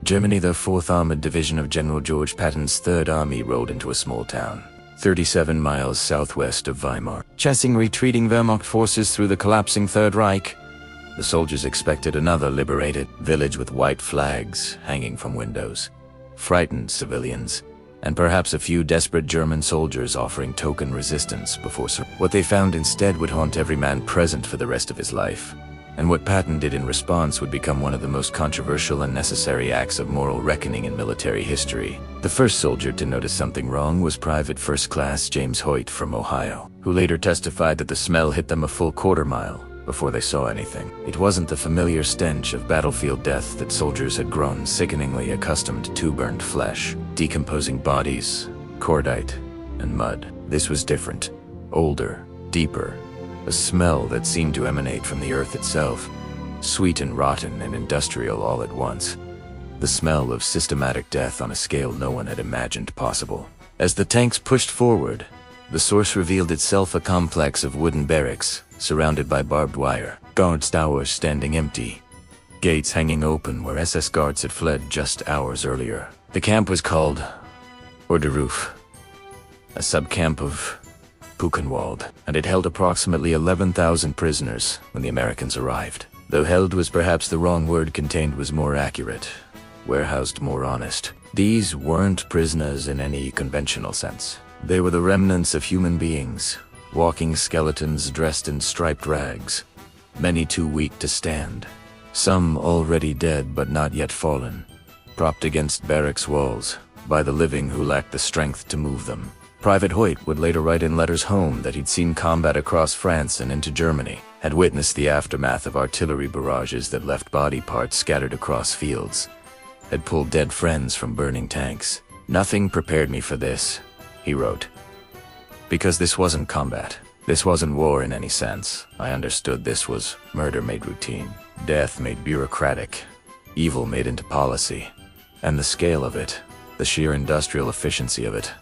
Germany, the 4th Armored Division of General George Patton's 3rd Army rolled into a small town, 37 miles southwest of Weimar, chasing retreating Wehrmacht forces through the collapsing Third Reich. The soldiers expected another liberated village with white flags hanging from windows, frightened civilians, and perhaps a few desperate German soldiers offering token resistance before what they found instead would haunt every man present for the rest of his life. And what Patton did in response would become one of the most controversial and necessary acts of moral reckoning in military history. The first soldier to notice something wrong was Private First Class James Hoyt from Ohio, who later testified that the smell hit them a full quarter-mile before they saw anything. It wasn't the familiar stench of battlefield death that soldiers had grown sickeningly accustomed to: burned flesh, decomposing bodies, cordite, and mud. This was different, older, deeper, a smell that seemed to emanate from the earth itself, sweet and rotten and industrial all at once. The smell of systematic death on a scale no one had imagined possible. As the tanks pushed forward, the source revealed itself a complex of wooden barracks, surrounded by barbed wire, guards towers standing empty, gates hanging open where SS guards had fled just hours earlier. The camp was called Ohrdruf, a subcamp of Buchenwald, and it held approximately 11,000 prisoners when the Americans arrived. Though held was perhaps the wrong word, contained was more accurate, warehoused more honest. These weren't prisoners in any conventional sense. They were the remnants of human beings, walking skeletons dressed in striped rags, many too weak to stand, some already dead but not yet fallen, propped against barracks walls by the living who lacked the strength to move them. Private Hoyt would later write in letters home that he'd seen combat across France and into Germany, had witnessed the aftermath of artillery barrages that left body parts scattered across fields, had pulled dead friends from burning tanks. "Nothing prepared me for this," he wrote. "Because this wasn't combat. This wasn't war in any sense. I understood this was murder made routine, death made bureaucratic, evil made into policy. And the scale of it, the sheer industrial efficiency of it,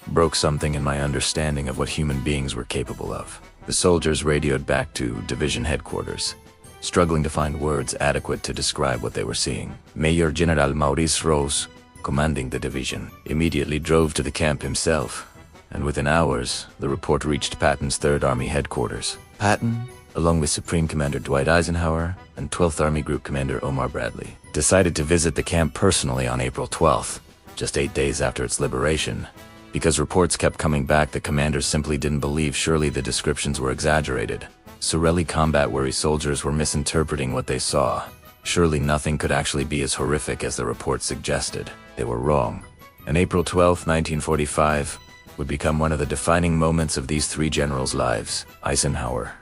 broke something in my understanding of what human beings were capable of." The soldiers radioed back to division headquarters, struggling to find words adequate to describe what they were seeing. Major General Maurice Rose, commanding the division, immediately drove to the camp himself, and within hours, the report reached Patton's 3rd Army headquarters. Patton, along with Supreme Commander Dwight Eisenhower and 12th Army Group Commander Omar Bradley, decided to visit the camp personally on April 12th, just 8 days after its liberation. Because reports kept coming back that commanders simply didn't believe, surely the descriptions were exaggerated. Sorely combat-weary soldiers were misinterpreting what they saw. Surely nothing could actually be as horrific as the reports suggested. They were wrong. And April 12, 1945, would become one of the defining moments of these three generals' lives: Eisenhower,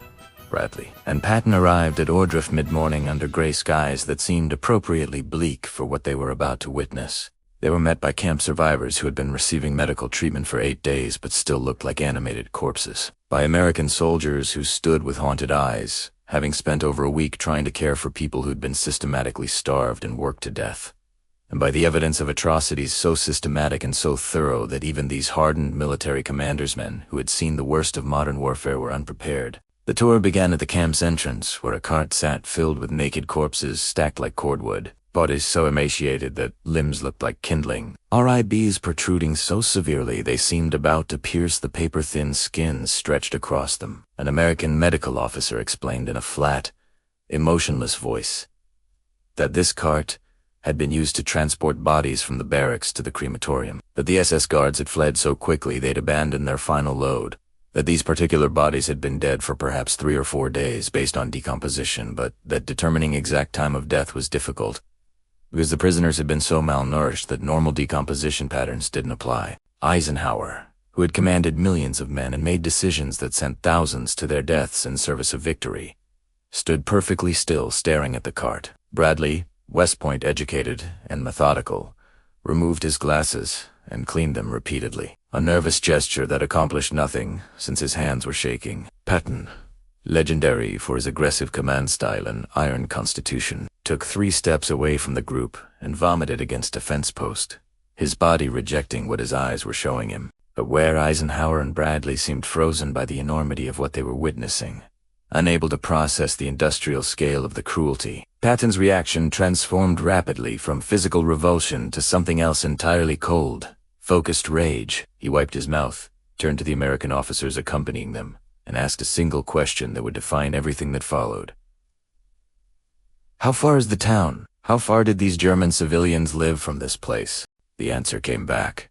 Bradley, and Patton arrived at Ohrdruf mid-morning under gray skies that seemed appropriately bleak for what they were about to witness. They were met by camp survivors who had been receiving medical treatment for 8 days but still looked like animated corpses. By American soldiers who stood with haunted eyes, having spent over a week trying to care for people who'd been systematically starved and worked to death. And by the evidence of atrocities so systematic and so thorough that even these hardened military commanders' men who had seen the worst of modern warfare were unprepared. The tour began at the camp's entrance, where a cart sat filled with naked corpses stacked like cordwood. Bodies so emaciated that limbs looked like kindling, ribs protruding so severely they seemed about to pierce the paper-thin skin stretched across them. An American medical officer explained in a flat, emotionless voice that this cart had been used to transport bodies from the barracks to the crematorium, that the SS guards had fled so quickly they'd abandoned their final load, that these particular bodies had been dead for perhaps 3 or 4 days based on decomposition, but that determining exact time of death was difficult, because the prisoners had been so malnourished that normal decomposition patterns didn't apply. Eisenhower, who had commanded millions of men and made decisions that sent thousands to their deaths in service of victory, stood perfectly still staring at the cart. Bradley, West Point educated and methodical, removed his glasses and cleaned them repeatedly, a nervous gesture that accomplished nothing since his hands were shaking. Patton, legendary for his aggressive command style and iron constitution, took 3 steps away from the group and vomited against a fence post, his body rejecting what his eyes were showing him. But where Eisenhower and Bradley seemed frozen by the enormity of what they were witnessing, unable to process the industrial scale of the cruelty. Patton's reaction transformed rapidly from physical revulsion to something else entirely cold, focused rage. He wiped his mouth, turned to the American officers accompanying them, and asked a single question that would define everything that followed. "How far is the town? How far did these German civilians live from this place?" The answer came back.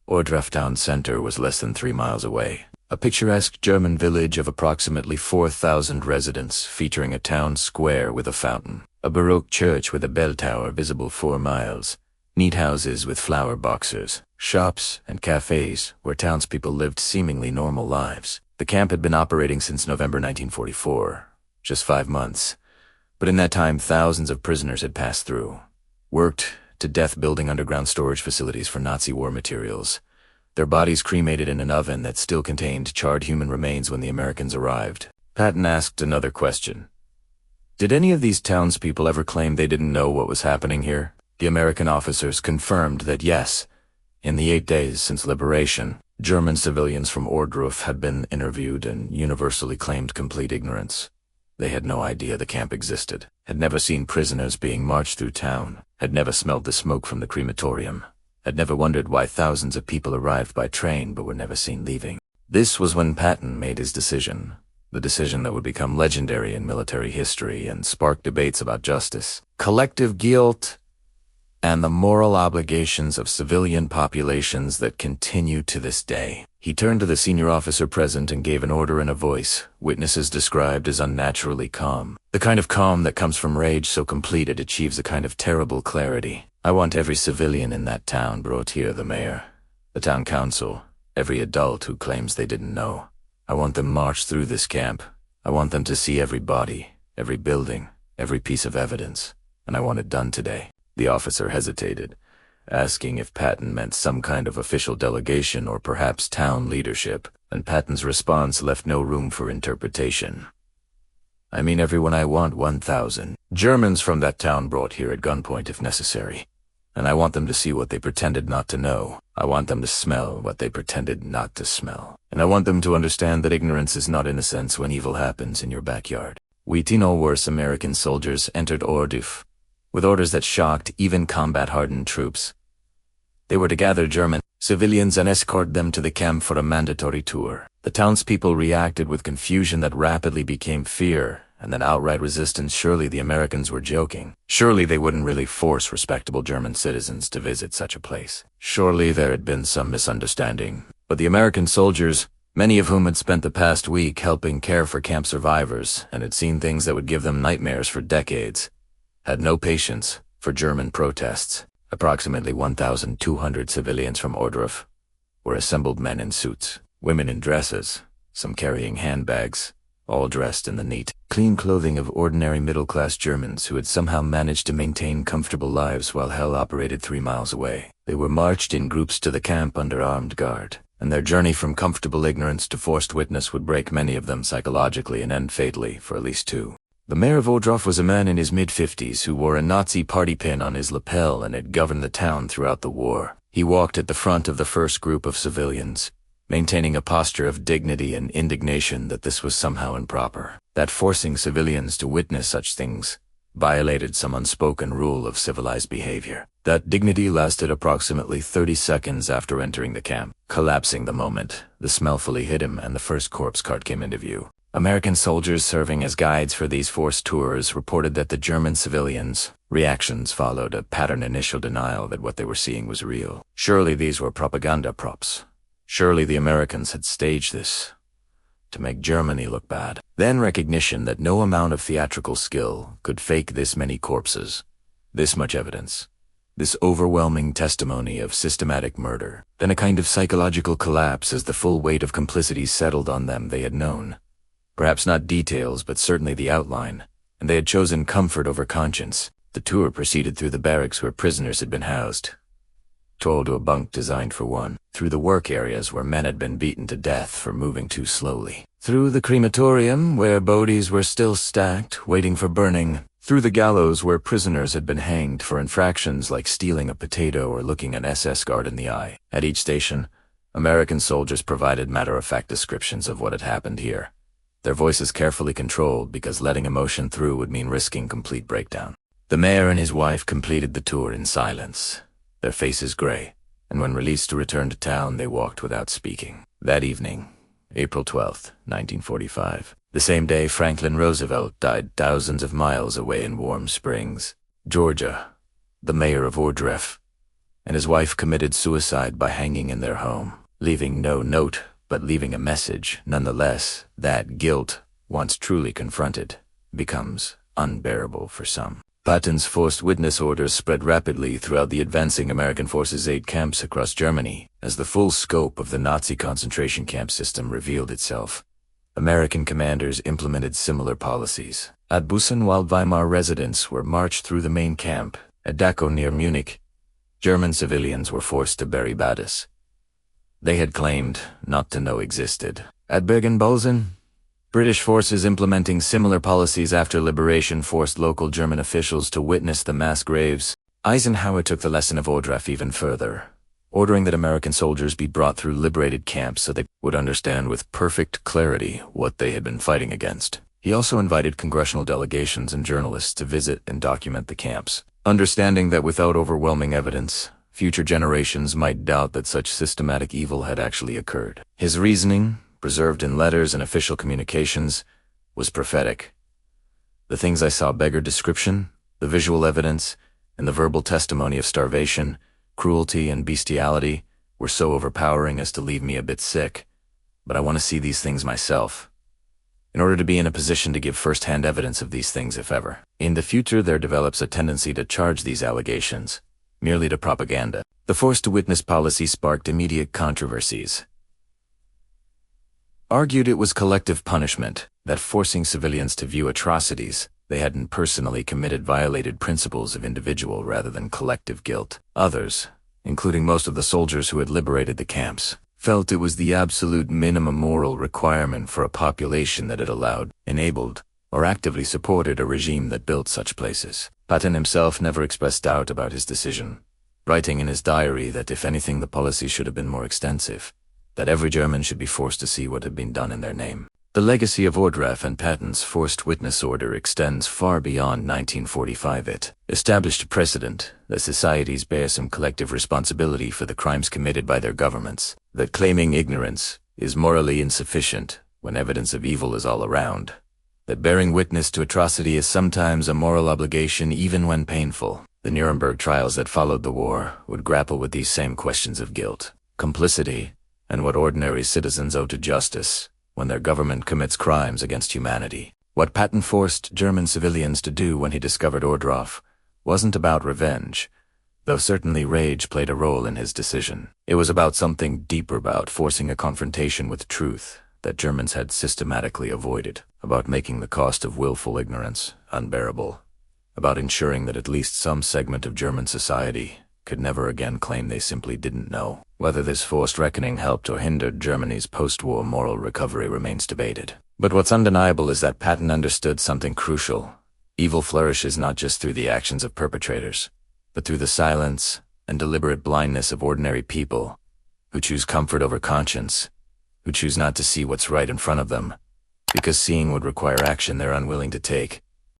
Ohrdruf town center was less than 3 miles away. A picturesque German village of approximately 4,000 residents, featuring a town square with a fountain, a Baroque church with a bell tower visible 4 miles, neat houses with flower boxes, shops and cafes where townspeople lived seemingly normal lives. The camp had been operating since November 1944, just 5 months. But in that time, thousands of prisoners had passed through, worked to death building underground storage facilities for Nazi war materials, their bodies cremated in an oven that still contained charred human remains when the Americans arrived. Patton asked another question. Did any of these townspeople ever claim they didn't know what was happening here? The American officers confirmed that yes, in the 8 days since liberation, German civilians from Ohrdruf had been interviewed and universally claimed complete ignorance. They had no idea the camp existed, had never seen prisoners being marched through town, had never smelled the smoke from the crematorium, had never wondered why thousands of people arrived by train but were never seen leaving. This was when Patton made his decision, the decision that would become legendary in military history and spark debates about justice, collective guilt, and the moral obligations of civilian populations that continue to this day. He turned to the senior officer present and gave an order in a voice witnesses described as unnaturally calm. The kind of calm that comes from rage so complete it achieves a kind of terrible clarity. "I want every civilian in that town brought here, the mayor, the town council, every adult who claims they didn't know. I want them marched through this camp. I want them to see every body, every building, every piece of evidence, and I want it done today." The officer hesitated, asking if Patton meant some kind of official delegation or perhaps town leadership, and Patton's response left no room for interpretation. "I mean everyone. I want 1,000 Germans from that town brought here at gunpoint if necessary. And I want them to see what they pretended not to know. I want them to smell what they pretended not to smell. And I want them to understand that ignorance is not innocence when evil happens in your backyard." Wheat no worse American soldiers entered Ohrdruf, with orders that shocked even combat-hardened troops. They were to gather German civilians and escort them to the camp for a mandatory tour. The townspeople reacted with confusion that rapidly became fear, and then outright resistance. Surely the Americans were joking. Surely they wouldn't really force respectable German citizens to visit such a place. Surely there had been some misunderstanding. But the American soldiers, many of whom had spent the past week helping care for camp survivors and had seen things that would give them nightmares for decades, had no patience for German protests. Approximately 1,200 civilians from Ohrdruf were assembled, men in suits, women in dresses, some carrying handbags, all dressed in the neat, clean clothing of ordinary middle-class Germans who had somehow managed to maintain comfortable lives while hell operated 3 miles away. They were marched in groups to the camp under armed guard, and their journey from comfortable ignorance to forced witness would break many of them psychologically and end fatally for at least 2. The mayor of Ohrdruf was a man in his mid-50s who wore a Nazi party pin on his lapel and had governed the town throughout the war. He walked at the front of the first group of civilians, maintaining a posture of dignity and indignation that this was somehow improper, that forcing civilians to witness such things violated some unspoken rule of civilized behavior. That dignity lasted approximately 30 seconds after entering the camp. Collapsing the moment, the smell fully hit him and the first corpse cart came into view. American soldiers serving as guides for these forced tours reported that the German civilians' reactions followed a patterned initial denial that what they were seeing was real. Surely these were propaganda props. Surely the Americans had staged this to make Germany look bad. Then recognition that no amount of theatrical skill could fake this many corpses, this much evidence, this overwhelming testimony of systematic murder. Then a kind of psychological collapse as the full weight of complicity settled on them they had known. Perhaps not details, but certainly the outline, and they had chosen comfort over conscience. The tour proceeded through the barracks where prisoners had been housed, told to a bunk designed for one, through the work areas where men had been beaten to death for moving too slowly, through the crematorium where bodies were still stacked, waiting for burning, through the gallows where prisoners had been hanged for infractions like stealing a potato or looking an SS guard in the eye. At each station, American soldiers provided matter-of-fact descriptions of what had happened here. their voices carefully controlled because letting emotion through would mean risking complete breakdown. The mayor and his wife completed the tour in silence, their faces gray, and when released to return to town, they walked without speaking. That evening, April 12th, 1945, the same day Franklin Roosevelt died thousands of miles away in Warm Springs, Georgia, the mayor of Ohrdruf, and his wife committed suicide by hanging in their home, leaving no note, but leaving a message. Nonetheless, that guilt, once truly confronted, becomes unbearable for some. Patton's forced witness orders spread rapidly throughout the advancing American forces' 8 camps across Germany. As the full scope of the Nazi concentration camp system revealed itself, American commanders implemented similar policies. At Buchenwald, Weimar residents were marched through the main camp. At Dachau near Munich, German civilians were forced to bury bodies they had claimed not to know existed. At Bergen-Belsen, British forces implementing similar policies after liberation forced local German officials to witness the mass graves. Eisenhower took the lesson of Ohrdruf even further, ordering that American soldiers be brought through liberated camps so they would understand with perfect clarity what they had been fighting against. He also invited congressional delegations and journalists to visit and document the camps, understanding that without overwhelming evidence, future generations might doubt that such systematic evil had actually occurred. His reasoning, preserved in letters and official communications, was prophetic. The things I saw beggared description, the visual evidence, and the verbal testimony of starvation, cruelty, and bestiality were so overpowering as to leave me a bit sick, but I want to see these things myself, in order to be in a position to give first-hand evidence of these things if ever. In the future, there develops a tendency to charge these allegations merely to propaganda. The forced-to-witness policy sparked immediate controversies. Argued it was collective punishment, that forcing civilians to view atrocities they hadn't personally committed violated principles of individual rather than collective guilt. Others, including most of the soldiers who had liberated the camps, felt it was the absolute minimum moral requirement for a population that had allowed, enabled, or actively supported a regime that built such places. Patton himself never expressed doubt about his decision, writing in his diary that if anything the policy should have been more extensive, that every German should be forced to see what had been done in their name. The legacy of Ohrdruf and Patton's forced witness order extends far beyond 1945. It established a precedent that societies bear some collective responsibility for the crimes committed by their governments, that claiming ignorance is morally insufficient when evidence of evil is all around, that bearing witness to atrocity is sometimes a moral obligation even when painful. The Nuremberg trials that followed the war would grapple with these same questions of guilt, complicity, and what ordinary citizens owe to justice when their government commits crimes against humanity. What Patton forced German civilians to do when he discovered Ohrdruf wasn't about revenge, though certainly rage played a role in his decision. It was about something deeper, about forcing a confrontation with truth that Germans had systematically avoided, about making the cost of willful ignorance unbearable, about ensuring that at least some segment of German society could never again claim they simply didn't know. Whether this forced reckoning helped or hindered Germany's post-war moral recovery remains debated. But what's undeniable is that Patton understood something crucial. Evil flourishes not just through the actions of perpetrators, but through the silence and deliberate blindness of ordinary people who choose comfort over conscience, who choose not to see what's right in front of them, because seeing would require action they're unwilling to take.